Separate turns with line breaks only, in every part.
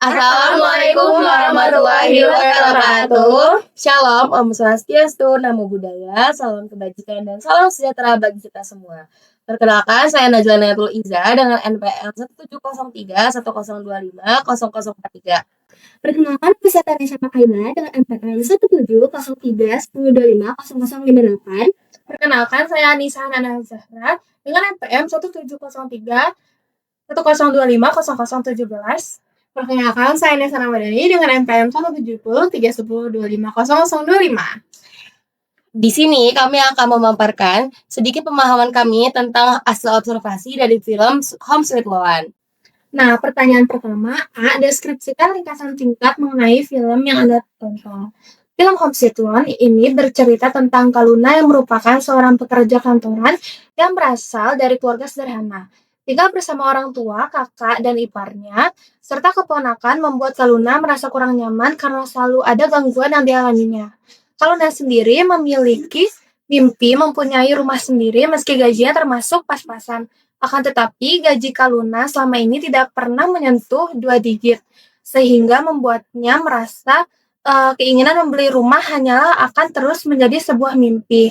Assalamualaikum warahmatullahi wabarakatuh. Shalom, Om Swastiastu, Namo Buddhaya, salam kebajikan dan salam sejahtera bagi kita semua. Perkenalkan, saya Najla Nayatul Iza dengan NPM 170310250043.
Perkenalkan, peserta Nesha Makaila dengan NPM 170310250058.
Perkenalkan, saya Anissa Nana Zahra dengan NPM 170310250017.
Perkenalkan, saya Nesa Ramadhani dengan NPM 170 310 2500025.
Di sini kami akan memaparkan sedikit pemahaman kami tentang hasil observasi dari film Home Sweet Loan.
Nah, pertanyaan pertama, A. Deskripsikan ringkasan singkat mengenai film yang Anda tonton. Film Home Sweet Loan ini bercerita tentang Kaluna yang merupakan seorang pekerja kantoran yang berasal dari keluarga sederhana. Tinggal bersama orang tua, kakak, dan iparnya, serta keponakan membuat Kaluna merasa kurang nyaman karena selalu ada gangguan yang dialaminya. Kaluna sendiri memiliki mimpi mempunyai rumah sendiri meski gajinya termasuk pas-pasan. Akan tetapi, gaji Kaluna selama ini tidak pernah menyentuh 2 digit, sehingga membuatnya merasa keinginan membeli rumah hanyalah akan terus menjadi sebuah mimpi.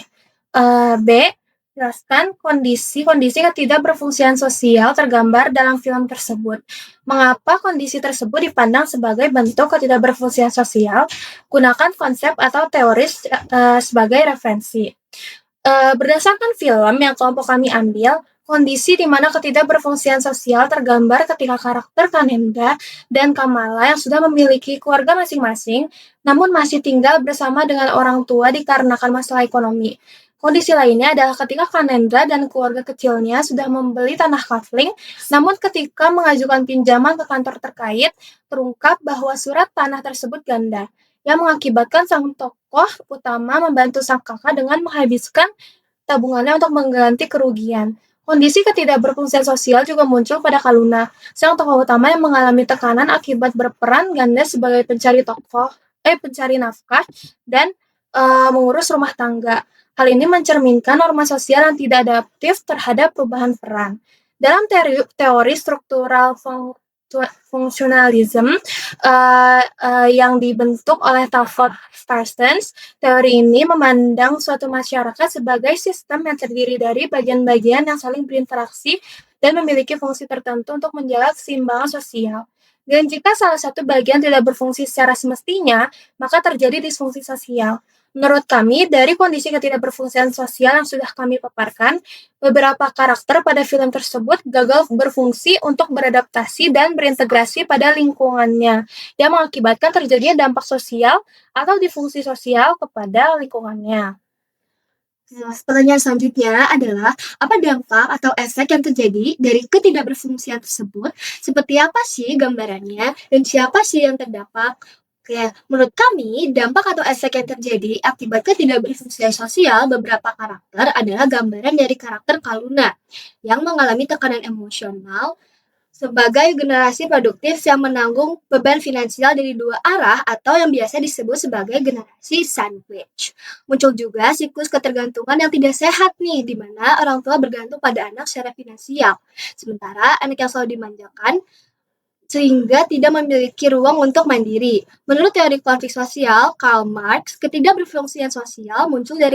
B. Jelaskan kondisi ketidakberfungsian sosial tergambar dalam film tersebut. Mengapa kondisi tersebut dipandang sebagai bentuk ketidakberfungsian sosial? Gunakan konsep atau teori sebagai referensi. Berdasarkan film yang kelompok kami ambil, kondisi di mana ketidakberfungsian sosial tergambar ketika karakter Kanenda dan Kamala yang sudah memiliki keluarga masing-masing, namun masih tinggal bersama dengan orang tua dikarenakan masalah ekonomi. Kondisi lainnya adalah ketika Kanendra dan keluarga kecilnya sudah membeli tanah kafling, namun ketika mengajukan pinjaman ke kantor terkait, terungkap bahwa surat tanah tersebut ganda, yang mengakibatkan sang tokoh utama membantu sang kakak dengan menghabiskan tabungannya untuk mengganti kerugian. Kondisi ketidakberfungsian sosial juga muncul pada Kaluna, sang tokoh utama yang mengalami tekanan akibat berperan ganda sebagai pencari nafkah dan mengurus rumah tangga. Hal ini mencerminkan norma sosial yang tidak adaptif terhadap perubahan peran. Dalam teori struktural fungsionalisme yang dibentuk oleh Talcott Parsons, teori ini memandang suatu masyarakat sebagai sistem yang terdiri dari bagian-bagian yang saling berinteraksi dan memiliki fungsi tertentu untuk menjaga keseimbangan sosial. Dan jika salah satu bagian tidak berfungsi secara semestinya, maka terjadi disfungsi sosial. Menurut kami, dari kondisi ketidakberfungsian sosial yang sudah kami paparkan, beberapa karakter pada film tersebut gagal berfungsi untuk beradaptasi dan berintegrasi pada lingkungannya, yang mengakibatkan terjadinya dampak sosial atau disfungsi sosial kepada lingkungannya.
Nah, pertanyaan selanjutnya adalah, apa dampak atau efek yang terjadi dari ketidakberfungsian tersebut? Seperti apa sih gambarannya? Dan siapa sih yang terdampak? Oke, menurut kami, dampak atau efek yang terjadi akibat ketidakberfungsian sosial beberapa karakter adalah gambaran dari karakter Kaluna yang mengalami tekanan emosional sebagai generasi produktif yang menanggung beban finansial dari dua arah atau yang biasa disebut sebagai generasi sandwich. Muncul juga siklus ketergantungan yang tidak sehat nih, di mana orang tua bergantung pada anak secara finansial, sementara anak yang selalu dimanjakan sehingga tidak memiliki ruang untuk mandiri. Menurut teori konflik sosial, Karl Marx, ketidakberfungsian sosial muncul dari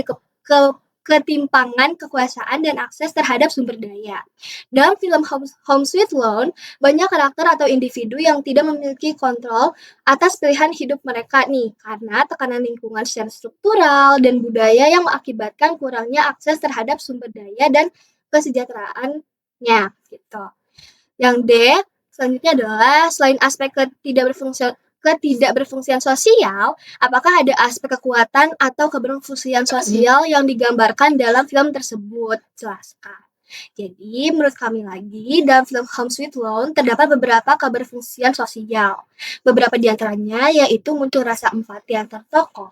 ketimpangan kekuasaan dan akses terhadap sumber daya. Dalam film Home Sweet Loan, banyak karakter atau individu yang tidak memiliki kontrol atas pilihan hidup mereka nih, karena tekanan lingkungan secara struktural dan budaya yang mengakibatkan kurangnya akses terhadap sumber daya dan kesejahteraannya gitu. Yang D, selanjutnya adalah selain aspek ketidakberfungsian sosial, apakah ada aspek kekuatan atau keberfungsian sosial yang digambarkan dalam film tersebut? Jelaskan. Jadi, menurut kami lagi, dalam film Home Sweet Loan terdapat beberapa keberfungsian sosial. Beberapa di antaranya yaitu muncul rasa empati antar tokoh,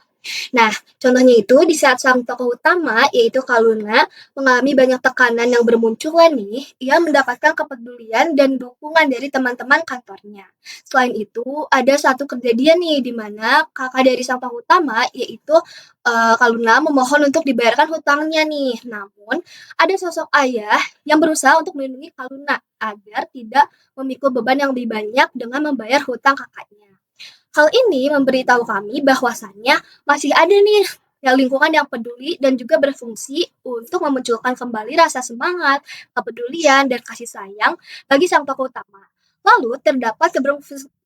Nah, contohnya itu di saat sang tokoh utama, yaitu Kaluna, mengalami banyak tekanan yang bermunculan nih, ia mendapatkan kepedulian dan dukungan dari teman-teman kantornya. Selain itu, ada satu kejadian nih di mana kakak dari sang tokoh utama, yaitu Kaluna memohon untuk dibayarkan hutangnya nih. Namun, ada sosok ayah yang berusaha untuk melindungi Kaluna agar tidak memikul beban yang lebih banyak dengan membayar hutang kakaknya. Hal ini memberitahu kami bahwasannya masih ada nih lingkungan yang peduli dan juga berfungsi untuk memunculkan kembali rasa semangat, kepedulian, dan kasih sayang bagi sang tokoh utama. Lalu terdapat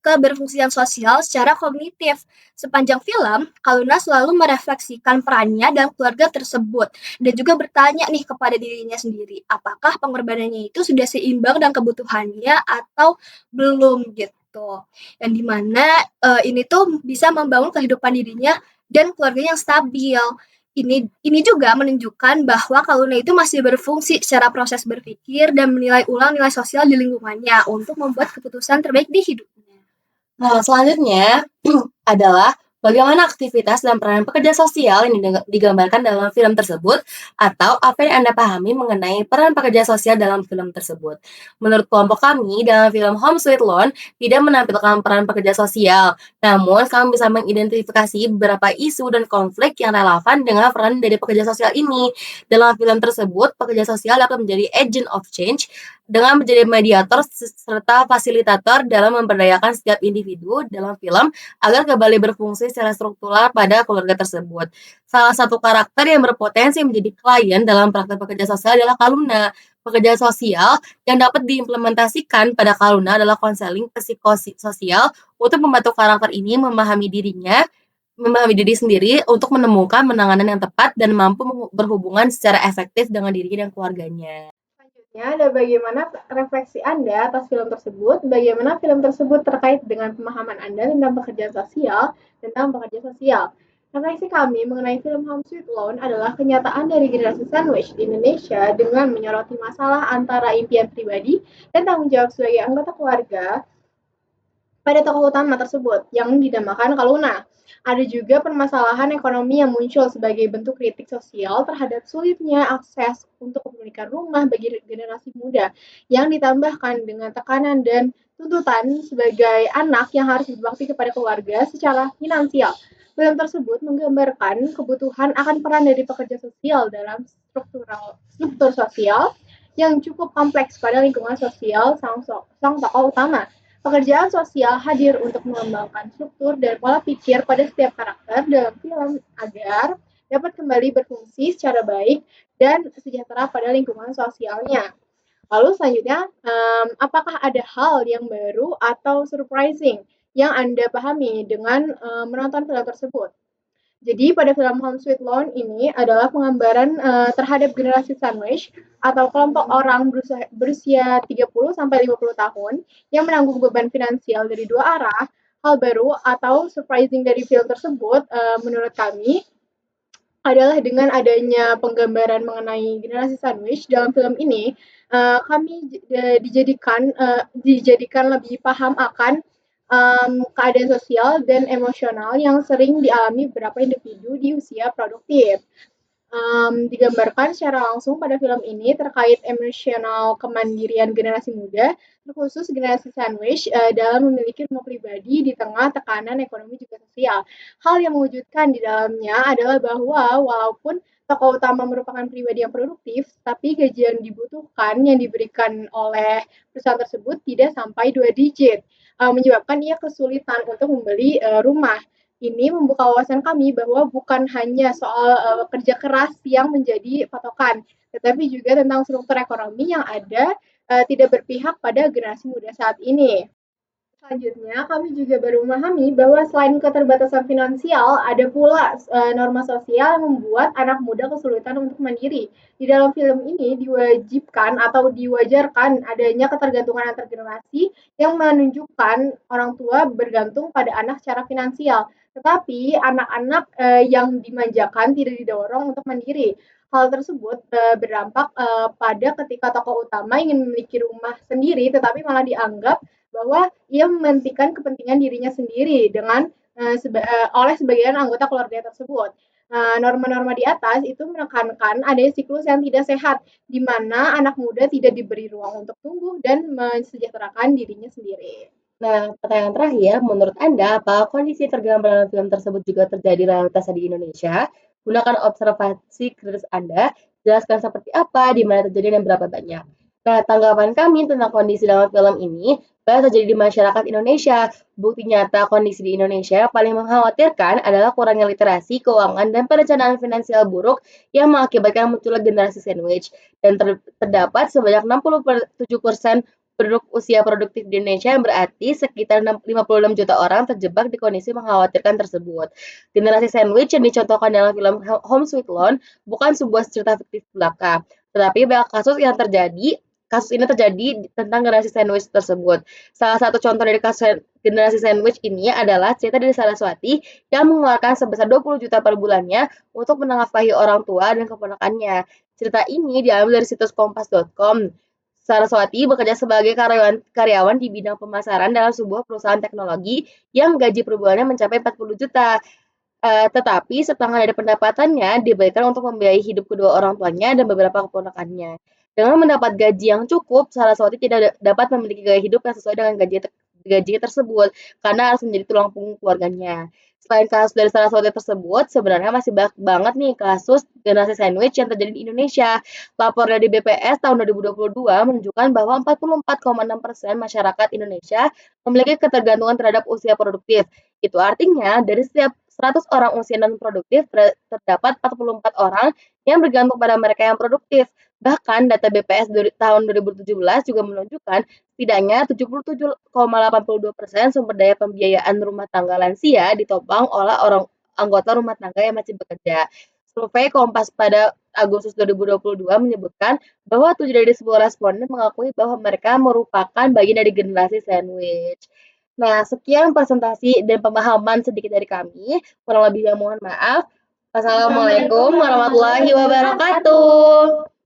keberfungsian sosial secara kognitif. Sepanjang film, Kaluna selalu merefleksikan perannya dalam keluarga tersebut dan juga bertanya nih kepada dirinya sendiri, apakah pengorbanannya itu sudah seimbang dengan kebutuhannya atau belum gitu. Yang dimana ini tuh bisa membangun kehidupan dirinya dan keluarganya yang stabil. Ini juga menunjukkan bahwa Kaluna itu masih berfungsi secara proses berpikir dan menilai ulang nilai sosial di lingkungannya untuk membuat keputusan terbaik di hidupnya.
Nah, selanjutnya adalah bagaimana aktivitas dan peran pekerja sosial yang digambarkan dalam film tersebut, atau apa yang Anda pahami mengenai peran pekerja sosial dalam film tersebut. Menurut kelompok kami, dalam film Home Sweet Loan tidak menampilkan peran pekerja sosial, namun kami bisa mengidentifikasi beberapa isu dan konflik yang relevan dengan peran dari pekerja sosial ini. Dalam film tersebut, pekerja sosial dapat menjadi agent of change dengan menjadi mediator serta fasilitator dalam memberdayakan setiap individu dalam film agar kembali berfungsi secara struktural pada keluarga tersebut. Salah satu karakter yang berpotensi menjadi klien dalam praktek pekerja sosial adalah Kaluna. Pekerja sosial yang dapat diimplementasikan pada Kaluna adalah konseling psikososial untuk membantu karakter ini memahami diri sendiri untuk menemukan penanganan yang tepat dan mampu berhubungan secara efektif dengan dirinya dan keluarganya.
Selanjutnya ada bagaimana refleksi Anda atas film tersebut, bagaimana film tersebut terkait dengan pemahaman Anda tentang pekerja sosial. Refleksi kami mengenai film Home Sweet Loan adalah kenyataan dari generasi sandwich di Indonesia dengan menyoroti masalah antara impian pribadi dan tanggung jawab sebagai anggota keluarga pada tokoh utama tersebut yang dinamakan Kaluna. Ada juga permasalahan ekonomi yang muncul sebagai bentuk kritik sosial terhadap sulitnya akses untuk kepemilikan rumah bagi generasi muda yang ditambahkan dengan tekanan dan tuntutan sebagai anak yang harus berbakti kepada keluarga secara finansial. Film tersebut menggambarkan kebutuhan akan peran dari pekerja sosial dalam struktur sosial yang cukup kompleks pada lingkungan sosial sang tokoh utama. Pekerjaan sosial hadir untuk mengembangkan struktur dan pola pikir pada setiap karakter dalam film agar dapat kembali berfungsi secara baik dan sejahtera pada lingkungan sosialnya. Lalu selanjutnya, apakah ada hal yang baru atau surprising yang Anda pahami dengan menonton film tersebut? Jadi pada film Home Sweet Loan ini adalah penggambaran terhadap generasi sandwich atau kelompok orang berusia 30 sampai 50 tahun yang menanggung beban finansial dari dua arah. Hal baru atau surprising dari film tersebut menurut kami adalah dengan adanya penggambaran mengenai generasi sandwich dalam film ini, kami dijadikan lebih paham akan keadaan sosial dan emosional yang sering dialami beberapa individu di usia produktif. Digambarkan secara langsung pada film ini terkait emosional kemandirian generasi muda, terkhusus generasi sandwich dalam memiliki rumah pribadi di tengah tekanan ekonomi juga sosial. Hal yang mewujudkan di dalamnya adalah bahwa walaupun tokoh utama merupakan pribadi yang produktif, tapi gaji yang dibutuhkan yang diberikan oleh perusahaan tersebut tidak sampai 2 digit, menyebabkan ia kesulitan untuk membeli rumah. Ini membuka wawasan kami bahwa bukan hanya soal kerja keras yang menjadi patokan, tetapi juga tentang struktur ekonomi yang ada tidak berpihak pada generasi muda saat ini. Selanjutnya, kami juga baru memahami bahwa selain keterbatasan finansial, ada pula norma sosial yang membuat anak muda kesulitan untuk mandiri. Di dalam film ini diwajibkan atau diwajarkan adanya ketergantungan antar generasi yang menunjukkan orang tua bergantung pada anak secara finansial. Tetapi anak-anak yang dimanjakan tidak didorong untuk mandiri. Hal tersebut berdampak pada ketika tokoh utama ingin memiliki rumah sendiri, tetapi malah dianggap bahwa ia mementingkan kepentingan dirinya sendiri dengan
oleh sebagian anggota keluarga tersebut. Norma-norma di atas itu menekankan adanya siklus yang tidak sehat, di mana anak muda tidak diberi ruang untuk tumbuh dan mensejahterakan dirinya sendiri.
Nah, pertanyaan terakhir, menurut Anda, apa kondisi tergambar dalam film tersebut juga terjadi realitasnya di Indonesia? Gunakan observasi kritis Anda, jelaskan seperti apa, di mana terjadi, dan berapa banyak. Nah, tanggapan kami tentang kondisi dalam film ini banyak terjadi di masyarakat Indonesia. Bukti nyata kondisi di Indonesia paling mengkhawatirkan adalah kurangnya literasi, keuangan, dan perencanaan finansial buruk yang mengakibatkan munculnya generasi sandwich. Dan terdapat sebanyak 67% penduduk usia produktif di Indonesia yang berarti sekitar 56 juta orang terjebak di kondisi mengkhawatirkan tersebut. Generasi sandwich yang dicontohkan dalam film Home Sweet Loan bukan sebuah cerita fiktif belaka, tetapi banyak kasus ini terjadi tentang generasi sandwich tersebut. Salah satu contoh dari kasus generasi sandwich ini adalah cerita dari Saraswati yang mengeluarkan sebesar 20 juta per bulannya untuk menafkahi orang tua dan keponakannya. Cerita ini diambil dari situs kompas.com. Saraswati bekerja sebagai karyawan di bidang pemasaran dalam sebuah perusahaan teknologi yang gaji per bulannya mencapai 40 juta. Tetapi setengah dari pendapatannya diberikan untuk membiayai hidup kedua orang tuanya dan beberapa keponakannya. Dengan mendapat gaji yang cukup, Saraswati tidak dapat memiliki gaya hidup yang sesuai dengan gaji tersebut karena harus menjadi tulang punggung keluarganya. Selain kasus dari Saraswati tersebut, sebenarnya masih banyak banget nih kasus generasi sandwich yang terjadi di Indonesia. Lapor dari BPS tahun 2022 menunjukkan bahwa 44,6% masyarakat Indonesia memiliki ketergantungan terhadap usia produktif. Itu artinya dari setiap 100 orang usia non-produktif terdapat 44 orang yang bergantung pada mereka yang produktif. Bahkan data BPS dari tahun 2017 juga menunjukkan setidaknya 77,82% sumber daya pembiayaan rumah tangga lansia ditopang oleh anggota rumah tangga yang masih bekerja. Survei Kompas pada Agustus 2022 menyebutkan bahwa 7 dari 10 responden mengakui bahwa mereka merupakan bagian dari generasi sandwich. Nah, sekian presentasi dan pemahaman sedikit dari kami. Kurang lebihnya mohon maaf. Wassalamualaikum warahmatullahi wabarakatuh.